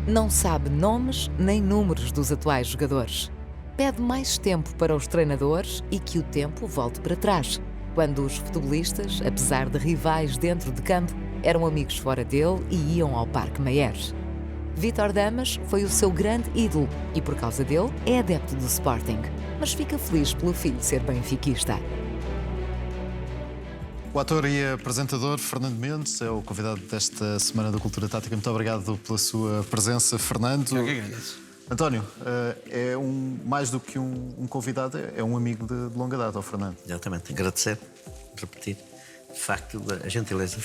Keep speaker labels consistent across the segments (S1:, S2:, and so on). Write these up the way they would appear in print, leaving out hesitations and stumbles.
S1: Não sabe nomes nem números dos atuais jogadores. Pede mais tempo para os treinadores e que o tempo volte para trás, quando os futebolistas, apesar de rivais dentro de campo, eram amigos fora dele e iam ao Parque Maieres. Vítor Damas foi o seu grande ídolo e, por causa dele, é adepto do Sporting, mas fica feliz pelo filho ser benfiquista.
S2: O ator e apresentador Fernando Mendes é o convidado desta Semana da Cultura Tática. Muito obrigado pela sua presença, Fernando.
S3: Eu que agradeço.
S2: António, é mais do que um convidado, é um amigo de longa data, ao Fernando.
S4: Exatamente, agradecer, repetir, de facto, a gentileza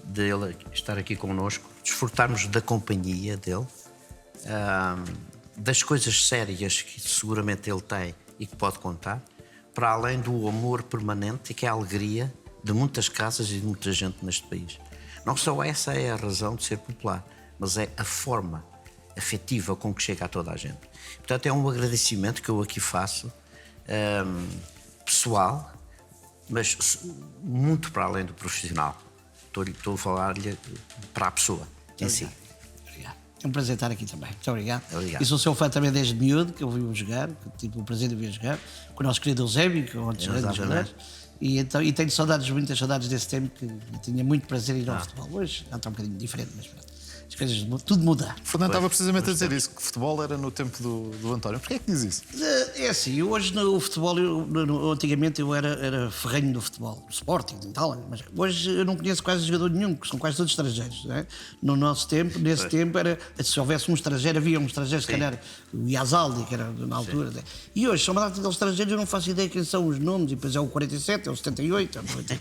S4: dele estar aqui connosco, desfrutarmos da companhia dele, das coisas sérias que seguramente ele tem e que pode contar, para além do amor permanente e que é a alegria de muitas casas e de muita gente neste país. Não só essa é a razão de ser popular, mas é a forma afetiva com que chega a toda a gente. Portanto, é um agradecimento que eu aqui faço, pessoal, mas muito para além do profissional. Estou a falar-lhe para a pessoa em si.
S3: Obrigado. É um prazer estar aqui também. Muito obrigado.
S4: Obrigado.
S3: E sou seu fã também desde miúdo, que eu vi-o jogar, que tive o prazer de ver jogar, com o nosso querido Eusébio, que é um dos grandes jogadores. E tenho saudades, muitas saudades desse tempo, que eu tinha muito prazer em ir ao futebol. Hoje já está um bocadinho diferente, mas pronto. As coisas, tudo muda.
S2: Fernando estava precisamente a dizer isso, que futebol era no tempo do António. Porquê é que diz isso?
S3: É assim, hoje no futebol, antigamente eu era ferrenho do futebol, do Sporting e tal, mas hoje eu não conheço quase jogador nenhum, que são quase todos estrangeiros. Não é? No nosso tempo, nesse tempo, se houvesse um estrangeiro, havia um estrangeiro, se calhar o Iazaldi, que era na altura. Sim. E hoje, são uma data de estrangeiros, eu não faço ideia quem são os nomes, e depois é o 47, é o 78, é o 90.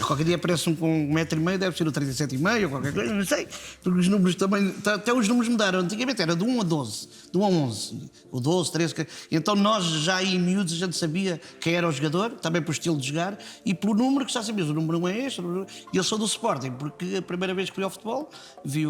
S3: Qualquer dia aparece um com 1,5 m, deve ser o 37,5 ou qualquer coisa, não sei, porque os números também, até os números mudaram. Antigamente era de 1 a 12, de 1 a 11, o 12, 13. Então nós já em miúdos a gente sabia quem era o jogador, também pelo estilo de jogar e pelo número, que já sabíamos, o número 1 é este. E eu sou do Sporting, porque a primeira vez que fui ao futebol vi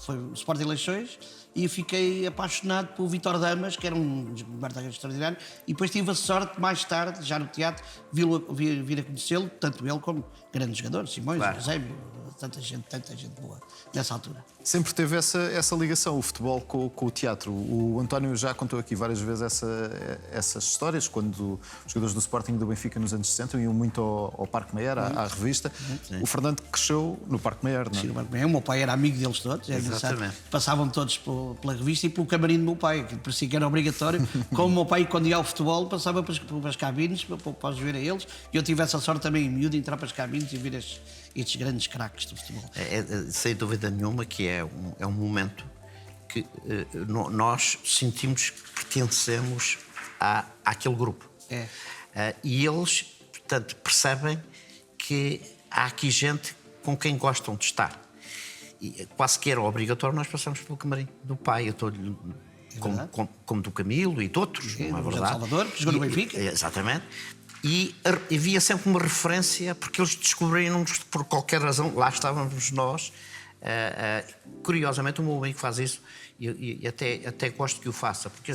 S3: foi o Sporting Leixões e fiquei apaixonado pelo Vítor Damas, que era um guarda-redes extraordinário, e depois tive a sorte, mais tarde, já no teatro, vir a conhecê-lo, tanto ele como grandes jogadores, Simões,
S4: Claro.
S3: Eusébio, tanta gente boa nessa altura.
S2: Sempre teve essa ligação, o futebol com o teatro. O António já contou aqui várias vezes essas histórias, quando os jogadores do Sporting e do Benfica nos anos 60 iam muito ao Parque Mayer, à revista.
S4: Sim.
S2: O Fernando cresceu no Parque Mayer, não é?
S3: Sim, o meu pai era amigo deles todos, é engraçado. Passavam todos pela revista e pelo camarim do meu pai, que parecia que era obrigatório. Como o meu pai, quando ia ao futebol, passava para as cabines para os ver a eles. E eu tive essa sorte também, em miúdo, de entrar para as cabines e ver estes grandes craques do futebol.
S4: Sem dúvida nenhuma que é um momento que nós sentimos que pertencemos àquele grupo. E eles, portanto, percebem que há aqui gente com quem gostam de estar. E quase que era obrigatório nós passarmos pelo camarim do pai. Eu estou-lhe como do Camilo e de outros, não é verdade?
S3: Salvador, que jogou no Benfica.
S4: Exatamente. E havia sempre uma referência, porque eles descobriram-nos por qualquer razão, lá estávamos nós. Curiosamente, o meu amigo faz isso e até gosto que o faça, porque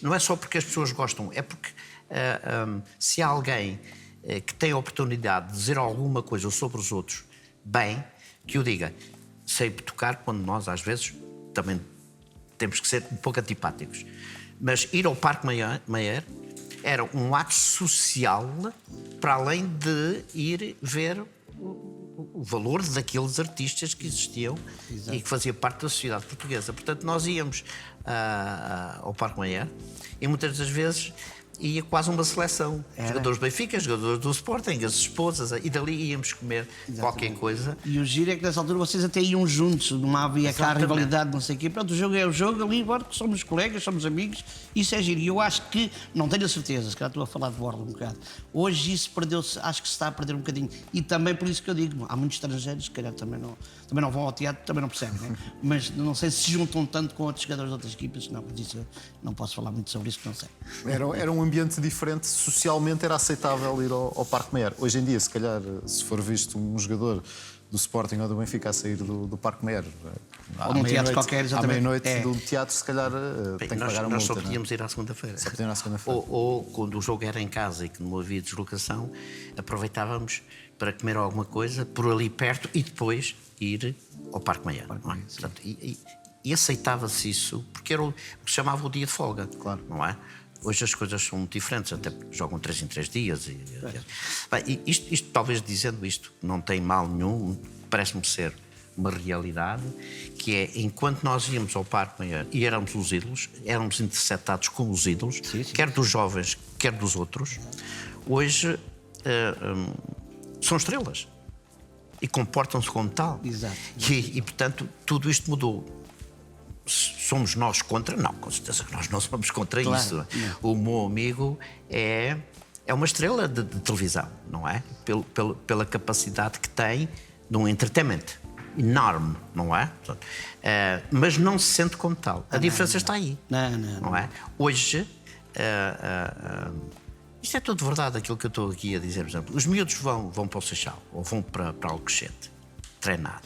S4: não é só porque as pessoas gostam, é porque se há alguém que tem a oportunidade de dizer alguma coisa sobre os outros bem, que o diga. Sei tocar quando nós, às vezes, também temos que ser um pouco antipáticos. Mas ir ao Parque Mayer era um ato social para além de ir ver o valor daqueles artistas que existiam. Exato. E que fazia parte da sociedade portuguesa. Portanto, nós íamos ao Parque Mayer e muitas das vezes ia quase uma seleção. Jogadores do Benfica, jogadores do Sporting, as esposas, e dali íamos comer qualquer coisa.
S3: E o giro é que nessa altura vocês até iam juntos, não havia cá rivalidade, não sei o quê. Pronto, o jogo é o jogo, ali, embora que somos colegas, somos amigos, isso é giro. E eu acho que, não tenho a certeza, se calhar estou a falar de borla um bocado, hoje isso perdeu-se, acho que se está a perder um bocadinho. E também por isso que eu digo, há muitos estrangeiros, se calhar também não vão ao teatro, também não percebem, né? Mas não sei se juntam tanto com outros jogadores de outras equipas, não, mas isso eu não posso falar muito sobre isso, que não sei.
S2: Era um ambiente diferente, socialmente era aceitável ir ao Parque Mayer. Hoje em dia, se calhar, se for visto um jogador do Sporting ou do Benfica a sair do Parque Mayer,
S3: ou num teatro qualquer,
S2: à meia-noite do teatro, se calhar tem que pagar uma multa.
S4: Nós só podíamos ir à segunda-feira.
S2: Só podíamos ir à segunda-feira.
S4: Ou quando o jogo era em casa e que não havia deslocação, aproveitávamos para comer alguma coisa por ali perto e depois ir ao Parque Mayer. Portanto, E aceitava-se isso porque era o que se chamava o dia de folga,
S2: Claro.
S4: não é? Hoje as coisas são muito diferentes, até porque jogam 3 em 3 dias. Bem, e isto, talvez dizendo isto, não tem mal nenhum, parece-me ser uma realidade, que é, enquanto nós íamos ao Parque Maior e éramos os ídolos, éramos interceptados como os ídolos, quer dos jovens, quer dos outros, hoje são estrelas. E comportam-se como tal.
S3: Exato.
S4: E, portanto, tudo isto mudou. Somos nós contra? Não, com certeza que nós não somos contra
S3: Claro,
S4: isso.
S3: não.
S4: O meu amigo é uma estrela de televisão, não é? Pela capacidade que tem de um entretenimento enorme, não é? Mas não se sente como tal. A diferença está aí. Não é? Hoje, isto é tudo verdade, aquilo que eu estou aqui a dizer. Por exemplo, os miúdos vão para o Seixal ou vão para Alcochete treinar.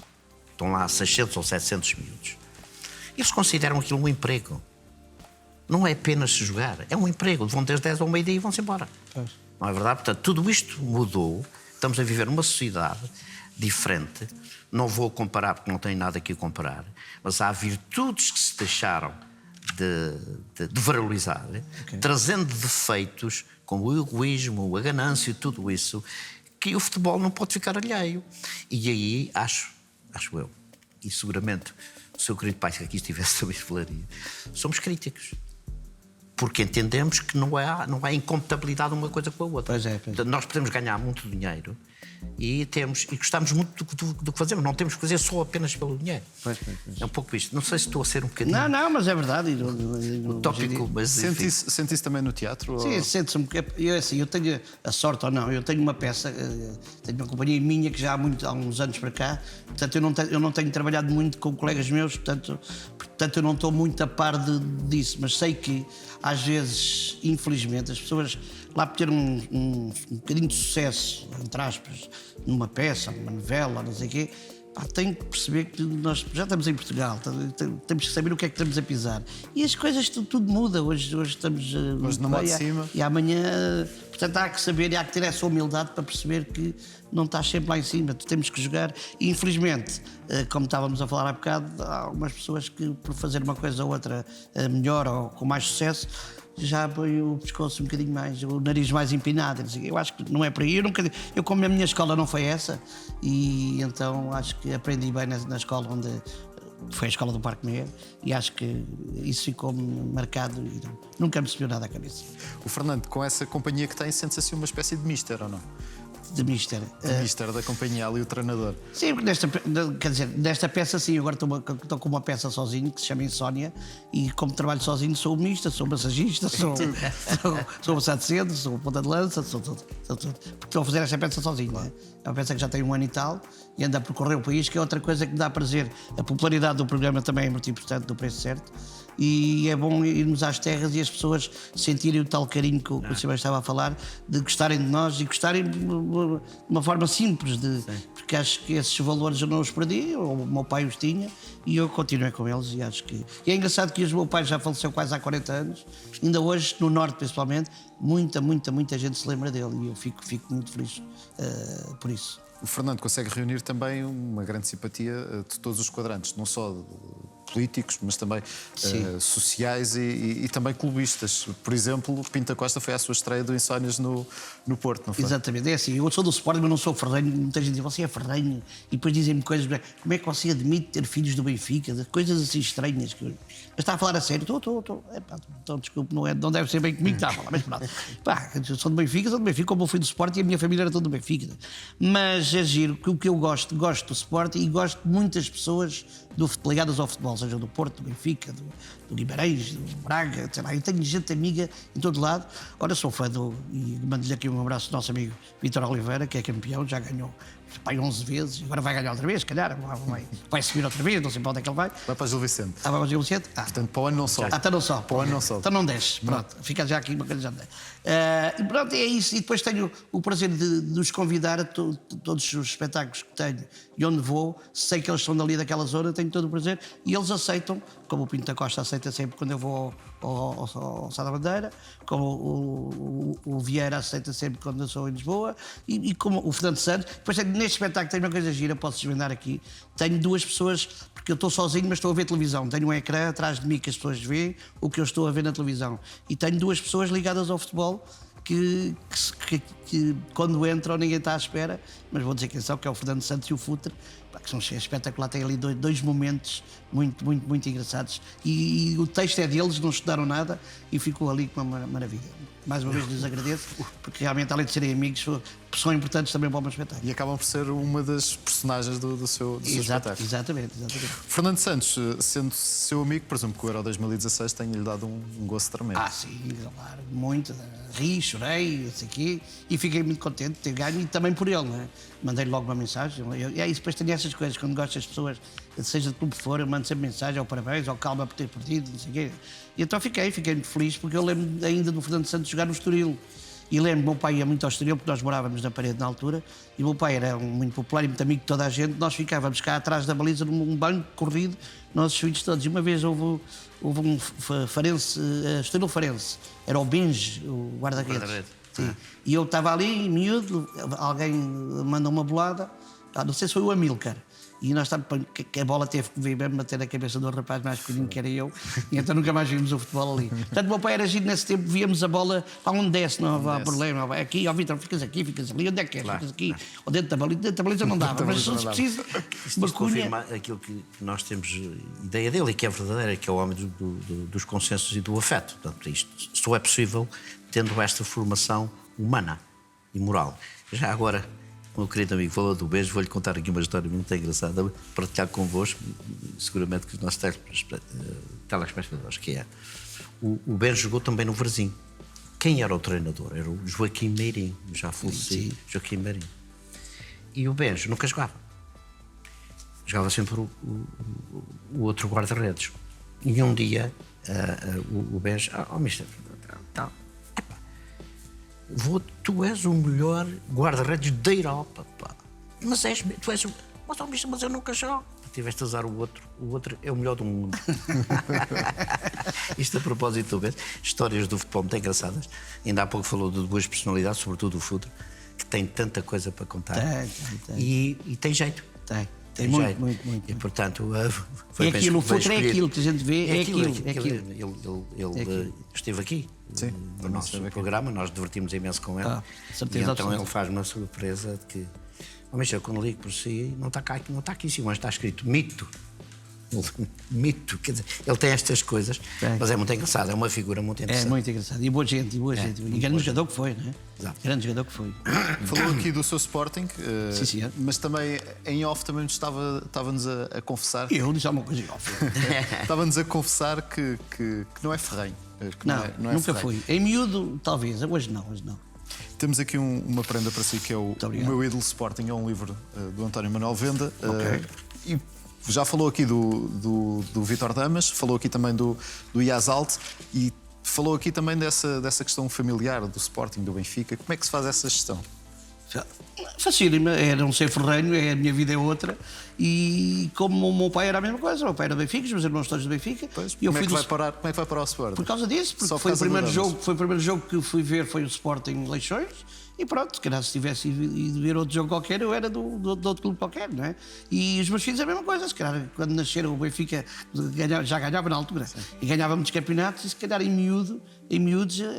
S4: Estão lá 600 ou 700 miúdos. Eles consideram aquilo um emprego. Não é apenas se jogar, é um emprego. Vão desde 10 ao meio-dia e vão-se embora. Não é verdade? Portanto, tudo isto mudou. Estamos a viver numa sociedade diferente. Não vou comparar porque não tenho nada aqui a comparar. Mas há virtudes que se deixaram de valorizar, trazendo defeitos como o egoísmo, a ganância e tudo isso, que o futebol não pode ficar alheio. E aí, acho eu, e seguramente o seu querido pai, que aqui estivesse, também falaria, somos críticos. Porque entendemos que não há incompatibilidade uma coisa com a outra.
S3: Pois é.
S4: Portanto, nós podemos ganhar muito dinheiro e gostamos muito do que fazemos. Não temos que fazer só apenas pelo dinheiro.
S3: Pois.
S4: É um pouco isto. Não sei se estou a ser um bocadinho
S3: Não, mas é verdade.
S4: utópico, mas enfim.
S2: Sente isso também no teatro?
S3: Sim,
S2: ou...
S3: sente-se um bocadinho. Eu tenho a sorte ou não, eu tenho uma peça, tenho uma companhia minha que já há uns anos para cá, portanto eu não tenho trabalhado muito com colegas meus, portanto eu não estou muito a par disso, mas sei que às vezes, infelizmente, as pessoas lá por ter um bocadinho de sucesso, entre aspas, numa peça, numa novela, não sei o quê, tem que perceber que nós já estamos em Portugal, temos que saber o que é que estamos a pisar. E as coisas, tudo muda. Hoje estamos
S2: hoje não de cima.
S3: E amanhã, portanto, há que saber e há que ter essa humildade para perceber que não estás sempre lá em cima, temos que jogar. E infelizmente, como estávamos a falar há bocado, há algumas pessoas que, por fazer uma coisa ou outra melhor ou com mais sucesso, já põe o pescoço um bocadinho mais, o nariz mais empinado. Eu acho que não é por aí. Eu como a minha escola não foi essa, e então acho que aprendi bem na escola onde foi a escola do Parque Maior, e acho que isso ficou marcado e nunca me subiu nada à cabeça.
S2: O Fernando, com essa companhia que tem, sente-se assim uma espécie de mister, ou não?
S3: De mister.
S2: De mister da companhia ali, o treinador.
S3: Sim, nesta peça sim, agora estou com uma peça sozinho que se chama Insónia, e como trabalho sozinho sou mister, sou massagista, sou massado cedo, sou ponta de lança, sou tudo. Porque estou a fazer esta peça sozinho, não é? É uma peça que já tem 1 ano e tal e anda a percorrer o país, que é outra coisa que me dá prazer. A popularidade do programa também é muito importante, do preço certo. E é bom irmos às terras e as pessoas sentirem o tal carinho que o Silvio estava a falar, de gostarem de nós e gostarem de uma forma simples, porque acho que esses valores eu não os perdi, o meu pai os tinha e eu continuei com eles. E acho que e é engraçado que o meu pai já faleceu quase há 40 anos, ainda hoje, no Norte principalmente, muita gente se lembra dele, e eu fico muito feliz por isso.
S2: O Fernando consegue reunir também uma grande simpatia de todos os quadrantes, não só políticos, mas também sociais e também clubistas. Por exemplo, o Pinto da Costa foi à sua estreia do Insónias no Porto, não foi?
S3: Exatamente, é assim, eu sou do Sporting, mas não sou ferrenho. Muita gente diz, você é ferrenho, e depois dizem-me coisas, como é que você admite ter filhos do Benfica, coisas assim estranhas. Mas está a falar a sério? Estou. Então, desculpe, não deve ser bem comigo que está a falar, mas pronto. Eu sou do Benfica, como eu fui do Sporting, e a minha família era toda do Benfica. Mas é giro, que o que eu gosto do Sporting, e gosto de muitas pessoas ligadas ao futebol, seja do Porto, do Benfica, do Guimarães, do Braga, sei lá. Eu tenho gente amiga em todo lado. Agora sou fã e mando-lhe aqui um abraço do nosso amigo Vítor Oliveira, que é campeão, já ganhou 11 vezes, agora vai ganhar outra vez, se calhar, vai subir outra vez, não sei para onde é que ele vai.
S2: Vai para Gil Vicente.
S3: Vai para Gil Vicente?
S2: Portanto, para o ano não sobe.
S3: Então não só.
S2: Para o ano não sobe.
S3: Então não desce. Pronto, fica já aqui uma coisa já não desce. E pronto, é isso. E depois tenho o prazer de os convidar a todos os espetáculos que tenho e onde vou. Sei que eles são dali daquela zona, tenho todo o prazer. E eles aceitam, como o Pinto da Costa aceita sempre quando eu vou ao Sá da Bandeira, como o Vieira aceita sempre quando eu sou em Lisboa, e como o Fernando Santos. Depois, neste espetáculo, tem uma coisa gira, posso desvendar aqui. Tenho duas pessoas, porque eu estou sozinho, mas estou a ver televisão. Tenho um ecrã atrás de mim que as pessoas veem o que eu estou a ver na televisão. E tenho duas pessoas ligadas ao futebol que quando entram ninguém está à espera, mas vou dizer quem são, que é o Fernando Santos e o Futre, que são espetaculares, têm ali dois momentos muito engraçados. E o texto é deles, não estudaram nada e ficou ali com uma maravilha. Mais uma vez lhes agradeço, porque realmente, além de serem amigos, são importantes também para o meu espetáculo.
S2: E acabam por ser uma das personagens do seu espetáculo.
S3: Exatamente.
S2: Fernando Santos, sendo seu amigo, presumo que o Euro 2016 tenha-lhe dado um gosto tremendo.
S3: Sim, claro, muito. Ri, chorei, isso aqui, e fiquei muito contente de ter ganho e também por ele, não é? Mandei-lhe logo uma mensagem. E aí depois tenho essas coisas, quando gosto das pessoas, seja de clube que for, eu mando sempre mensagem, ou parabéns, ou calma por ter perdido, não sei o quê. E então fiquei muito feliz, porque eu lembro ainda do Fernando Santos jogar no Estoril. E lembro, meu pai ia muito ao Estoril, porque nós morávamos na parede na altura, e o meu pai era muito popular e muito amigo de toda a gente. Nós ficávamos cá atrás da baliza, num banco corrido, nossos filhos todos. E uma vez houve um Farense, Estoril Farense, era o Benji, o guarda-redes. Sim. E eu estava ali, miúdo, alguém manda uma bolada, não sei se foi o Amílcar. E nós estávamos, que a bola teve que vir mesmo bater na cabeça do rapaz mais pequenino que era eu, e então nunca mais vimos o futebol ali. Portanto, o meu pai era giro nesse tempo, víamos a bola para onde desce, não há problema. Aqui, ó Vitor, ficas aqui, ficas ali, onde é que és? Ficas aqui, ou dentro da baliza não dava, mas se precisa.
S4: Isto confirma aquilo que nós temos ideia dele e que é verdadeiro, que é o homem dos consensos e do afeto. Portanto, isto só é possível tendo esta formação humana e moral. Já agora, o meu querido amigo falou do beijo, vou-lhe contar aqui uma história muito engraçada, partilhar convosco, seguramente que os nossos telespectadores, que é. O Benjo jogou também no Varzim. Quem era o treinador? Era o Joaquim Meirinho, já falecido, Joaquim Meirinho. E o Benjo nunca jogava. Jogava sempre o outro guarda-redes. E um dia, o Benjo, mister, tal. Tu és o melhor guarda-redes da Europa, pá. Mas tu és o... Mas eu nunca jogo. Tiveste a usar o outro é o melhor do mundo. Isto a propósito, vês? Histórias do futebol muito engraçadas. Ainda há pouco falou de duas personalidades, sobretudo o Futre, que tem tanta coisa para contar.
S3: Tem.
S4: E tem jeito.
S3: Tem muito.
S4: E portanto,
S3: foi aquilo, o Futre é aquilo que a gente vê, é aquilo.
S4: Ele esteve aqui.
S2: Sim,
S4: no nosso programa, nós divertimos imenso com ele. E então ele faz uma surpresa de que, Michel, quando ligo por si, não está aqui em cima, mas está escrito mito. Mito, quer dizer, ele tem estas coisas, mas é muito engraçado, é uma figura muito interessante.
S3: É muito engraçado, e boa gente. E grande jogador que foi, não é?
S4: Exato.
S3: Grande jogador que foi.
S2: Falou aqui do seu Sporting,
S3: Sim.
S2: mas também em off também estava-nos a confessar.
S3: Eu disse alguma coisa em off.
S2: Estava-nos a confessar que não é ferrenho.
S3: Não, nunca fui. Em miúdo, talvez, hoje não.
S2: Temos aqui uma prenda para si, que é o meu ídolo Sporting, é um livro do António Manuel Venda. E já falou aqui do Vítor Damas, falou aqui também do Ias Alt e falou aqui também dessa questão familiar do Sporting, do Benfica. Como é que se faz essa gestão?
S3: Facílimo, é não ser ferrenho, a minha vida é outra. E como o meu pai era a mesma coisa, o meu pai era do Benfica, os meus irmãos todos do Benfica.
S2: Pois, como é que vai parar o Sporting?
S3: Por causa disso, porque foi o primeiro jogo que fui ver, foi o Sporting Leixões. E pronto, se calhar se tivesse ido ver outro jogo qualquer, eu era do outro clube qualquer, não é? E os meus filhos a mesma coisa, se calhar quando nasceram o Benfica já ganhava na altura. Sim. E ganhava muitos campeonatos, e se calhar em miúdos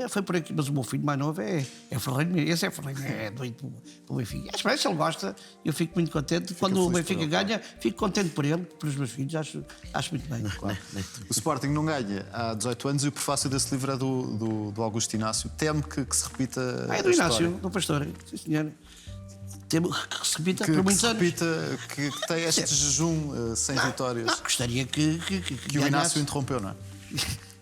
S3: foi por aqui. Mas o meu filho mais novo é ferrenho, esse é ferrenho, é doido pelo Benfica. Acho que se ele gosta, eu fico muito contente. Quando o Benfica ganha, fico contente por ele, pelos meus filhos, acho muito bem.
S2: Claro. O Sporting não ganha há 18 anos e o prefácio desse livro é do Augusto Inácio. Teme que se repita
S3: é do Inácio, do Pastor, sim senhor. Temo que se repita por muitos anos.
S2: Que tem este jejum sem vitórias.
S3: Não, gostaria que
S2: o Inácio interrompeu, não é?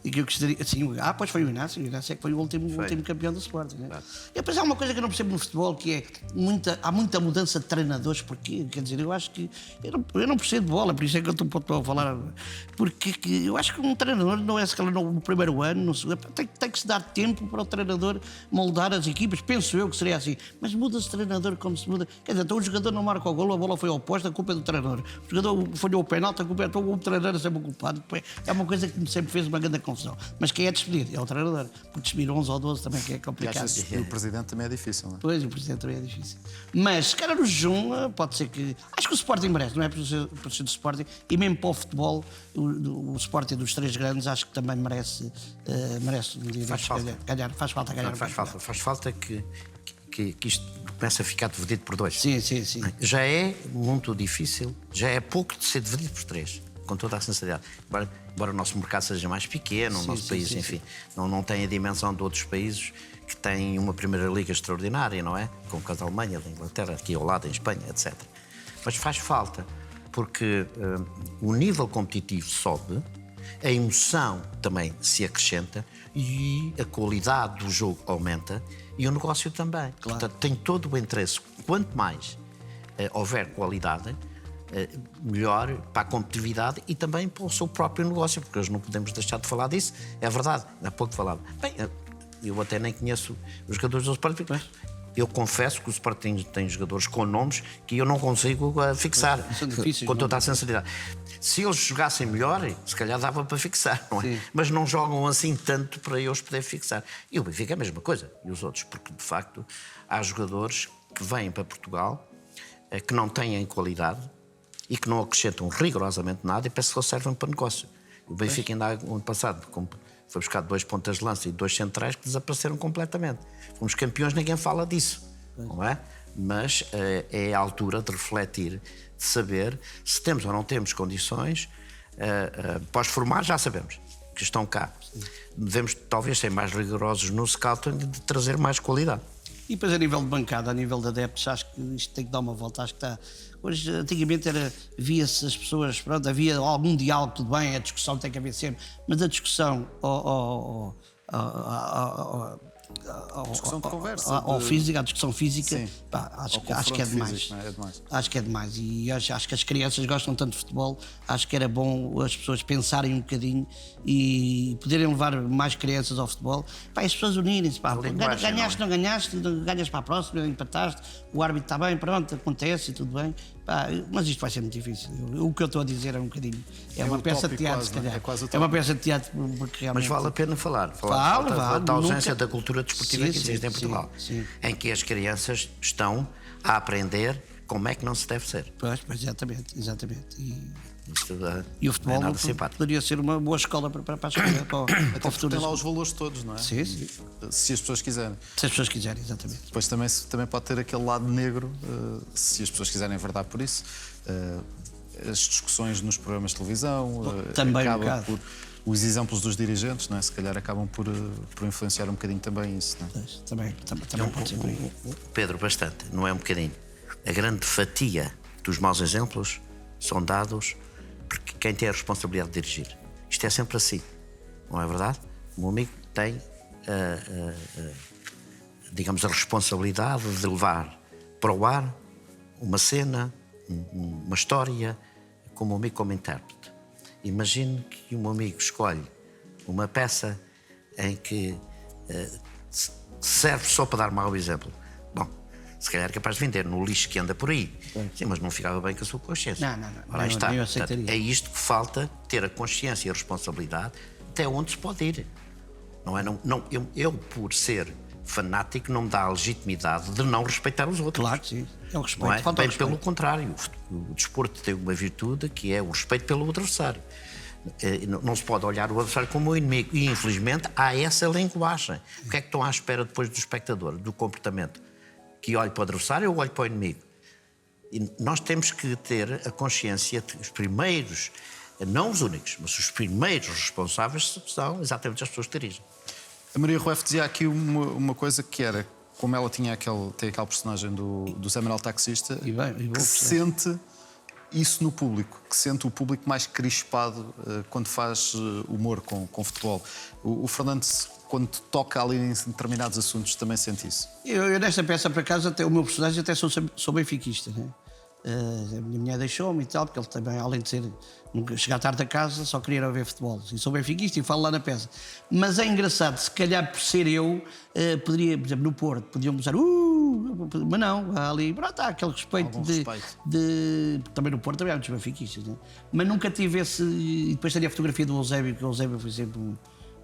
S3: E que eu gostaria. Sim, pois foi o Inácio é que foi o último campeão do Sporting. Né? Claro. E depois há uma coisa que eu não percebo no futebol, que é há muita mudança de treinadores. Porquê? Quer dizer, eu acho que. Eu não percebo de bola, por isso é que eu estou a falar. Porque eu acho que um treinador não é se calhar no primeiro ano, tem que se dar tempo para o treinador moldar as equipas. Penso eu que seria assim. Mas muda-se treinador como se muda. Quer dizer, então o jogador não marca o golo, a bola foi oposta, a culpa é do treinador. O jogador falhou o penalti, a culpa é do treinador, é sempre o culpado. É uma coisa que me sempre fez uma grande confusão. confusão. Mas quem é despedido é o treinador, porque despedir 11 ou 12 também que é
S2: E às
S3: complicado.
S2: vezes o presidente também é difícil, não é?
S3: Pois, o presidente também é difícil. Mas, se calhar, no jejum, pode ser que. Acho que o Sporting merece, não é por ser do Sporting, e mesmo para o futebol, o Sporting dos 3 grandes, acho que também merece
S4: Faz falta.
S3: ganhar. Faz falta ganhar.
S4: Faz falta que isto comece a ficar dividido por 2.
S3: Sim.
S4: Já é muito difícil, já é pouco de ser dividido por 3, com toda a sinceridade. Embora o nosso mercado seja mais pequeno, o nosso país, enfim, não tem a dimensão de outros países que têm uma primeira liga extraordinária, não é? Como o caso da Alemanha, da Inglaterra, aqui ao lado, em Espanha, etc. Mas faz falta, porque o nível competitivo sobe, a emoção também se acrescenta e a qualidade do jogo aumenta e o negócio também.
S3: Claro.
S4: Portanto, tem todo o interesse. Quanto mais houver qualidade, melhor para a competitividade e também para o seu próprio negócio, porque hoje não podemos deixar de falar disso. É verdade, há pouco falava. Bem, eu até nem conheço os jogadores do Sporting. Eu confesso que o Sporting tem jogadores com nomes que eu não consigo fixar,
S3: São difíceis,
S4: com toda
S3: não?
S4: a sinceridade. Se eles jogassem melhor, se calhar dava para fixar, não é?
S3: Sim.
S4: Mas não jogam assim tanto para eu os poder fixar. E o Benfica é a mesma coisa, e os outros, porque de facto há jogadores que vêm para Portugal que não têm qualidade e que não acrescentam rigorosamente nada e parece que só servem para negócio. O Benfica ainda ano passado foi buscar 2 pontas de lança e 2 centrais que desapareceram completamente. Fomos campeões, ninguém fala disso, não é? Mas é a altura de refletir, de saber se temos ou não temos condições. Pós-formar já sabemos que estão cá. Devemos talvez ser mais rigorosos no scouting de trazer mais qualidade.
S3: E depois a nível de bancada, a nível de adeptos, acho que isto tem que dar uma volta. Acho que está. Hoje, antigamente, via-se as pessoas, pronto, havia algum diálogo, tudo bem, a discussão tem que haver sempre, mas a discussão
S2: Discussão de conversa,
S3: ao físico, a discussão física,
S2: Sim.
S3: pá, acho que é
S2: confronto
S3: demais.
S2: físico, não é? É demais.
S3: Acho que é demais. E acho que as crianças gostam tanto de futebol, acho que era bom as pessoas pensarem um bocadinho e poderem levar mais crianças ao futebol. Pá, as pessoas unirem-se. Ganhaste, não ganhaste, ganhas para a próxima, empataste, o árbitro está bem, pronto, acontece e tudo bem. Pá, mas isto vai ser muito difícil. O que eu estou a dizer é um bocadinho. É uma peça de teatro, se calhar.
S2: É
S3: uma peça de teatro, porque realmente.
S4: Mas vale a pena falar da ausência da cultura desportiva que existe em Portugal, em que as crianças estão a aprender como é que não se deve ser.
S3: Pois, exatamente.
S4: Isto
S3: E o futebol
S4: não é nada simpático.
S3: poderia ser uma boa escola para a escola, para o futuro.
S2: Tem lá os valores todos, não é?
S3: Sim.
S2: Se as pessoas quiserem.
S3: Se as pessoas quiserem, exatamente.
S2: Depois também pode ter aquele lado negro, se as pessoas quiserem verdade por isso. As discussões nos programas de televisão.
S3: Também um
S2: acaba
S3: bocado.
S2: por os exemplos dos dirigentes, não é? Se calhar acabam por influenciar um bocadinho também isso, não é?
S3: Pois, também pode ser por aí.
S4: Pedro, bastante, não é um bocadinho. A grande fatia dos maus exemplos são dados por quem tem a responsabilidade de dirigir. Isto é sempre assim, não é verdade? O meu amigo tem, digamos, a responsabilidade de levar para o ar uma cena, uma história, com o meu amigo como intérprete. Imagine que o meu amigo escolhe uma peça em que serve só para dar mau exemplo. Bom, se calhar é capaz de vender no lixo que anda por aí. Sim, mas não ficava bem com a sua consciência.
S3: Não.
S4: Ora, aí está.
S3: Eu aceitaria.
S4: Portanto, é isto que falta, ter a consciência e a responsabilidade até onde se pode ir. Não é? Eu, por ser fanático, não me dá a legitimidade de não respeitar os outros.
S3: Claro que sim. É o respeito.
S4: Não é?
S3: Falta o
S4: Bem,
S3: respeito.
S4: pelo contrário, o desporto tem uma virtude que é o respeito pelo adversário. Não se pode olhar o adversário como um inimigo. E, infelizmente, há essa linguagem. O que é que estão à espera depois do espectador, do comportamento? Que olhe para o adversário ou olhe para o inimigo? E nós temos que ter a consciência de que os primeiros, não os únicos, mas os primeiros responsáveis são exatamente as pessoas que dirigem.
S2: A Maria Rueff dizia aqui uma coisa que era, como ela tem aquele personagem do Zé Manuel Taxista,
S3: E bem,
S2: que sente isso no público, que sente o público mais crispado quando faz humor com futebol. O Fernando, quando toca ali em determinados assuntos, também sente isso.
S3: Eu nesta peça, por acaso, até o meu personagem até sou benfiquista, né? A minha mulher deixou-me e tal, porque ele também, além de ser chegar tarde a casa, só queria ver futebol. E sou benfiquista e falo lá na peça. Mas é engraçado, se calhar por ser eu, poderia, por exemplo, no Porto, podiam usar mas não, há ali, pronto, há aquele respeito, também no Porto também há muitos benfiquistas, né? Mas nunca tive esse. E depois teria a fotografia do Eusébio, que o Eusébio foi sempre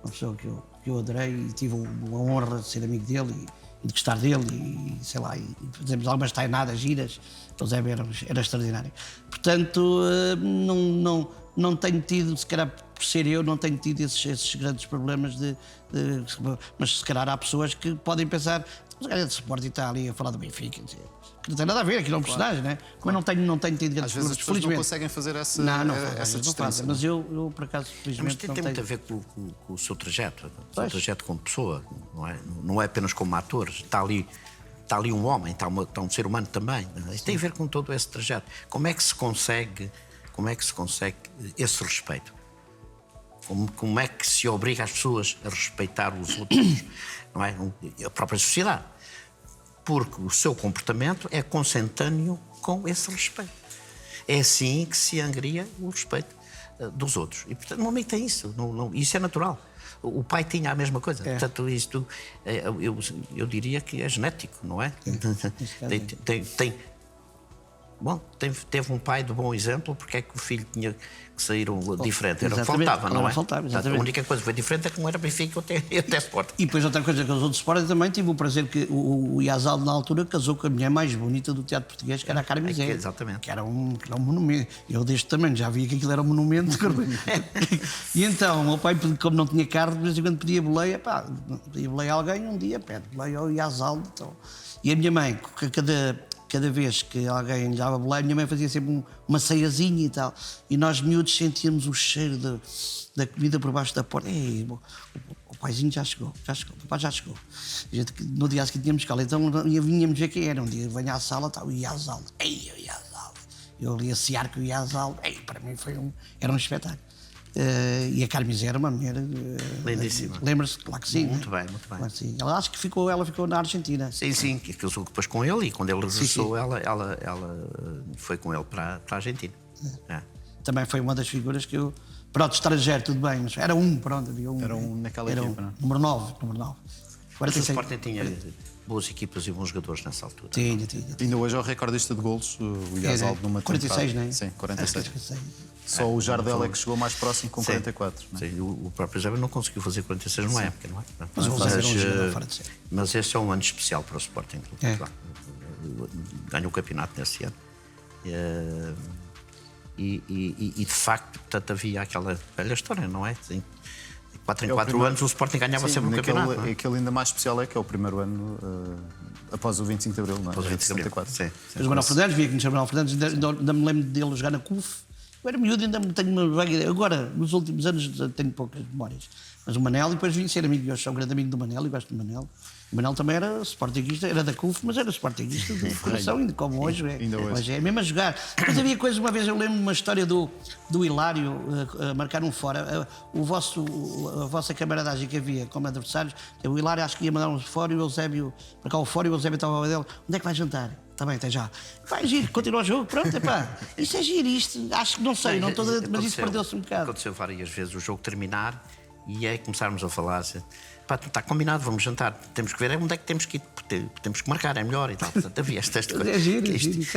S3: uma pessoa que eu adorei e tive uma honra de ser amigo dele e de gostar dele e sei lá, e fazemos algumas tainadas, giras. O Eusébio era extraordinário. Portanto, não tenho tido, se calhar por ser eu, não tenho tido esses grandes problemas mas se calhar há pessoas que podem pensar, mas o gajo de Sporting está ali a falar do Benfica, que não tem nada a ver, aquilo é um personagem, não é? Mas não tenho tido grandes
S2: Às vezes
S3: problemas,
S2: as pessoas não
S3: felizmente.
S2: conseguem fazer essa
S3: Não
S2: distância.
S3: fazem, mas eu por acaso,
S4: Mas
S3: felizmente,
S4: tem
S3: não
S4: muito a
S3: tenho.
S4: ver com o seu trajeto, o seu
S3: Pois.
S4: trajeto como pessoa, não é? Não é apenas como ator, está ali um homem, está um ser humano também. Isso tem a ver com todo esse trajeto. Como é que se consegue esse respeito? Como é que se obriga as pessoas a respeitar os outros, não é? A própria sociedade. Porque o seu comportamento é consentâneo com esse respeito. É assim que se angria o respeito dos outros. E, portanto, um amigo tem isso. Isso é natural. O pai tinha a mesma coisa. Portanto, isto, eu diria que é genético, não é? Teve um pai de bom exemplo, porque é que o filho tinha que sair diferente? Era o que faltava, não é? Portanto, a única coisa que foi diferente é que não era Benfica até Sport.
S3: E depois outra coisa que os outros Sporting também tive o prazer que o Yazaldo na altura casou com a mulher mais bonita do teatro português, que era a Carmen Zé.
S4: Exatamente.
S3: Que era um monumento. Eu desde também já via que aquilo era um monumento. E então, o meu pai, como não tinha carro, de vez em quando pedia boleia, pedia boleia a alguém, um dia pede boleia ao Yazaldo. Então. E a minha mãe, cada vez que alguém lhe dava boleia, a minha mãe fazia sempre uma ceiazinha e tal. E nós, miúdos, sentíamos o cheiro da comida por baixo da porta. Ei, o paizinho já chegou, o papai já chegou. No dia seguinte tínhamos escola, então vinhamos ver quem era. Um dia venha à sala, tá, o Yazaldo. Ei, o Yazaldo. Eu ali a cear com o Yazaldo. Ei, para mim era um espetáculo. E a Carmen Zé era uma mulher
S4: lindíssima.
S3: Lembra-se? Claro que sim.
S4: Muito bem.
S3: Claro que sim. Ela acho que ficou na Argentina.
S4: Sim, que casou depois com ele e quando ele regressou, ela foi com ele para a Argentina.
S3: Também foi uma das figuras que eu. Pronto, estrangeiro, tudo bem, mas era pronto, havia um.
S2: Era naquela equipa, não é?
S3: Número 9.
S4: Mas o Sporting tinha boas equipas e bons jogadores nessa altura.
S3: Tinha.
S2: Ainda hoje é o recordista de golos, o Yazaldo, numa
S3: 46,
S2: temporada.
S3: não é?
S2: Sim, 46.
S3: 46.
S2: Só o Jardel é que chegou mais próximo com 44. Não é?
S4: Sim, o próprio Zé não conseguiu fazer 46 numa época, não é?
S3: Mas o Zé era um jogador fora de série.
S4: Mas esse é um ano especial para o Sporting. Ganhou o campeonato nesse ano. E de facto, portanto, havia aquela velha história, não é? Sim. 4 em 4 anos o Sporting ganhava sempre um campeonato. Não é?
S2: Aquele ainda mais especial é que é o primeiro ano após o 25 de Abril, não é?
S4: Após o 25 de Abril. Sim.
S3: Mas o Manuel Fernandes, via conhecer o Manuel Fernandes, ainda me lembro dele jogar na CUF. Eu era miúdo, ainda tenho uma vaga ideia. Agora, nos últimos anos, tenho poucas memórias. Mas o Manel, e depois vim ser amigo, eu sou um grande amigo do Manel e gosto do Manel. O Manel também era sportinguista, era da CUF, mas era sportinguista de coração, ainda como hoje é.
S2: Ainda hoje.
S3: Hoje é mesmo a jogar. Depois havia coisas, uma vez eu lembro uma história do Hilário a marcar um fora. A vossa camaradagem que havia como adversários, o Hilário acho que ia mandar um fora e o Eusébio, marcar o fora e o Eusébio estava ao lado dele. Onde é que vai jantar? Está bem, até já. Vai giro, continua o jogo, pronto, epá. Isto é giro, isto, acho que não sei, não estou mas isso perdeu-se um bocado.
S4: Aconteceu várias vezes o jogo terminar e aí começarmos a falar assim, pá, está combinado, vamos jantar, temos que ver onde é que temos que ir, temos que marcar, é melhor e tal. Portanto, havia estas coisas.
S3: É giro,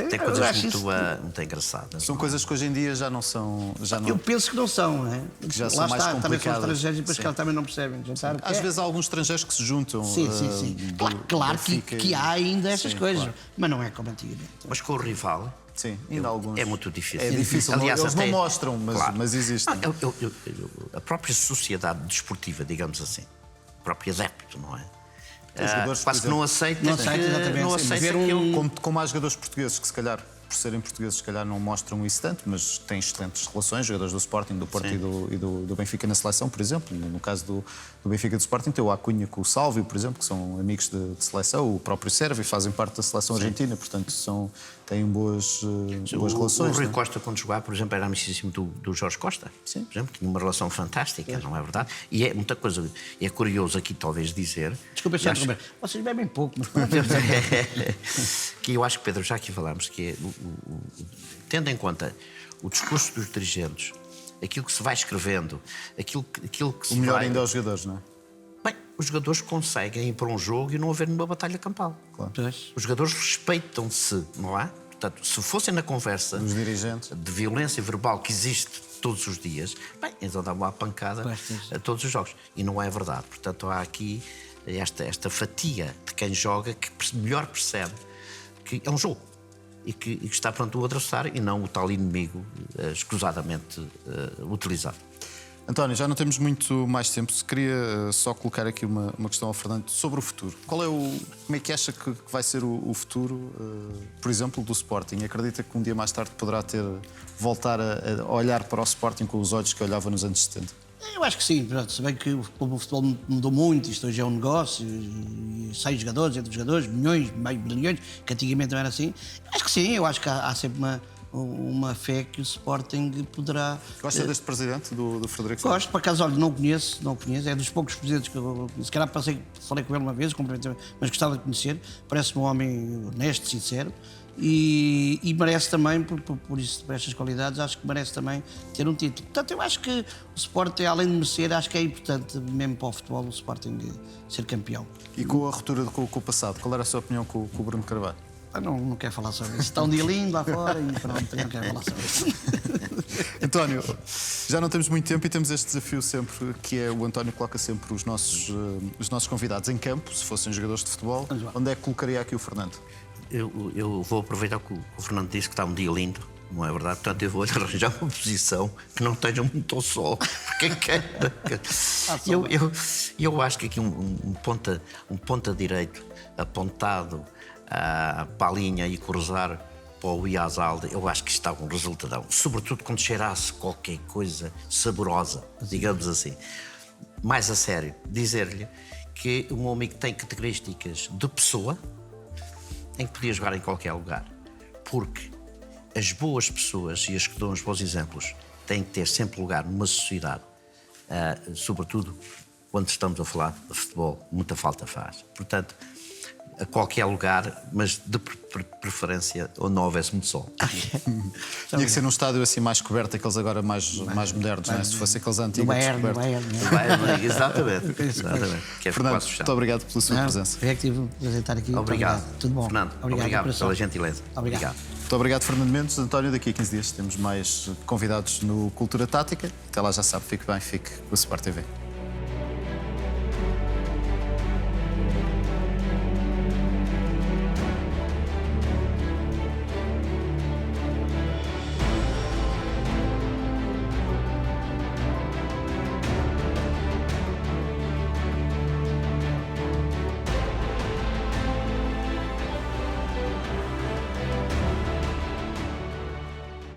S4: tem coisas muito engraçadas.
S2: São coisas que hoje em dia já não são.
S3: Eu penso que não são, não é?
S2: Que já
S3: Lá
S2: são mais
S3: está, também são
S2: complicadas.
S3: estrangeiros e depois
S2: Sim.
S3: que eles também não percebem. Jantar,
S2: Às vezes há alguns estrangeiros que se juntam.
S3: Sim. Claro que há ainda essas
S2: Sim,
S3: coisas,
S2: claro.
S3: mas não é como antigamente.
S4: Mas com o rival
S2: Sim, ainda há alguns.
S4: é muito difícil.
S2: É difícil,
S4: Aliás,
S2: eles
S4: até-
S2: não mostram, mas existem.
S4: A própria sociedade desportiva, digamos assim, o próprio adepto, não é?
S2: Os jogadores,
S4: Quase
S2: por
S4: que não
S2: exemplo,
S4: aceita,
S3: Não aceita, exatamente,
S4: não
S3: sim,
S4: aceita
S3: ver
S4: aquilo.
S2: Como há jogadores portugueses que, se calhar, por serem portugueses, se calhar não mostram isso tanto, mas têm excelentes relações, jogadores do Sporting, do Porto e do Benfica na seleção, por exemplo. No caso do Benfica e do Sporting, tem o Acunha com o Sálvio, por exemplo, que são amigos de seleção, o próprio Sérvio, fazem parte da seleção argentina, portanto têm boas relações.
S4: O Rui
S2: não é?
S4: Costa, quando jogava, por exemplo, era amicíssimo do Jorge Costa.
S2: Sim.
S4: Por exemplo, tinha uma relação fantástica, não é verdade? E é muita coisa. É curioso aqui, talvez, dizer.
S3: Desculpa,
S4: e acho-
S3: vocês bebem pouco, mas
S4: que eu acho que, Pedro, já aqui falámos, que é, tendo em conta o discurso dos dirigentes, aquilo que se vai escrevendo, aquilo que se
S2: O melhor
S4: vai...
S2: ainda aos jogadores, não é?
S4: Bem, os jogadores conseguem ir para um jogo e não haver uma batalha campal.
S2: Claro.
S4: Os jogadores respeitam-se, não é? Portanto, se fossem na conversa
S2: Os dirigentes.
S4: de violência verbal que existe todos os dias, bem, eles andavam à pancada a todos os jogos. E não é verdade. Portanto, há aqui esta fatia de quem joga que melhor percebe que é um jogo e que está pronto o adversário e não o tal inimigo escusadamente utilizado.
S2: António, já não temos muito mais tempo. Se queria só colocar aqui uma questão ao Fernando sobre o futuro. Como é que acha que vai ser o futuro, por exemplo, do Sporting? Acredita que um dia mais tarde poderá voltar a olhar para o Sporting com os olhos que olhava nos anos 70?
S3: Eu acho que sim, se bem que o futebol mudou muito, isto hoje é um negócio, e 6 jogadores, entre os jogadores, milhões, meio bilhões, que antigamente não era assim. Acho que sim, eu acho que há sempre uma fé que o Sporting poderá...
S2: Gosta deste presidente, do Frederico?
S3: Gosto, por acaso, olha, não conheço, é dos poucos presidentes que eu, se calhar falei com ele uma vez, mas gostava de conhecer, parece-me um homem honesto, sincero, e merece também, por estas qualidades, acho que merece também ter um título. Portanto, eu acho que o Sporting, além de merecer, acho que é importante, mesmo para o futebol, o Sporting ser campeão.
S2: E com a ruptura com o passado, qual era a sua opinião com o Bruno Carvalho?
S3: Não quero falar sobre isso. Está um dia lindo lá fora e pronto, não quero falar sobre isso.
S2: António, já não temos muito tempo e temos este desafio sempre, que é o António coloca sempre os nossos convidados em campo, se fossem jogadores de futebol. Onde é que colocaria aqui o Fernando?
S4: Eu vou aproveitar que o Fernando disse que está um dia lindo, não é verdade? Portanto, eu vou arranjar uma posição que não esteja muito ao sol. Eu acho que aqui um ponta direito apontado para a linha e cruzar para o Iazalde, eu acho que está um resultadão. Sobretudo quando cheirasse qualquer coisa saborosa, digamos assim. Mais a sério, dizer-lhe que um homem que tem características de pessoa, em que podia jogar em qualquer lugar. Porque as boas pessoas e as que dão os bons exemplos têm que ter sempre lugar numa sociedade, sobretudo quando estamos a falar de futebol, muita falta faz. Portanto, a qualquer lugar, mas de preferência onde não houvesse muito sol.
S2: Tinha que ser num estádio assim mais coberto, aqueles agora mais modernos, não é? Se fosse aqueles antigos.
S3: No Bayern.
S4: Exatamente.
S2: Fernando, muito obrigado pela sua presença.
S3: É que tive o prazer de estar aqui.
S4: Obrigado.
S3: Tudo bom.
S4: Fernando, obrigado pela gentileza.
S3: Obrigado.
S2: Muito obrigado, Fernando Mendes. António, daqui a 15 dias temos mais convidados no Cultura Tática. Até lá já sabe, fique bem, fique com o Sport TV.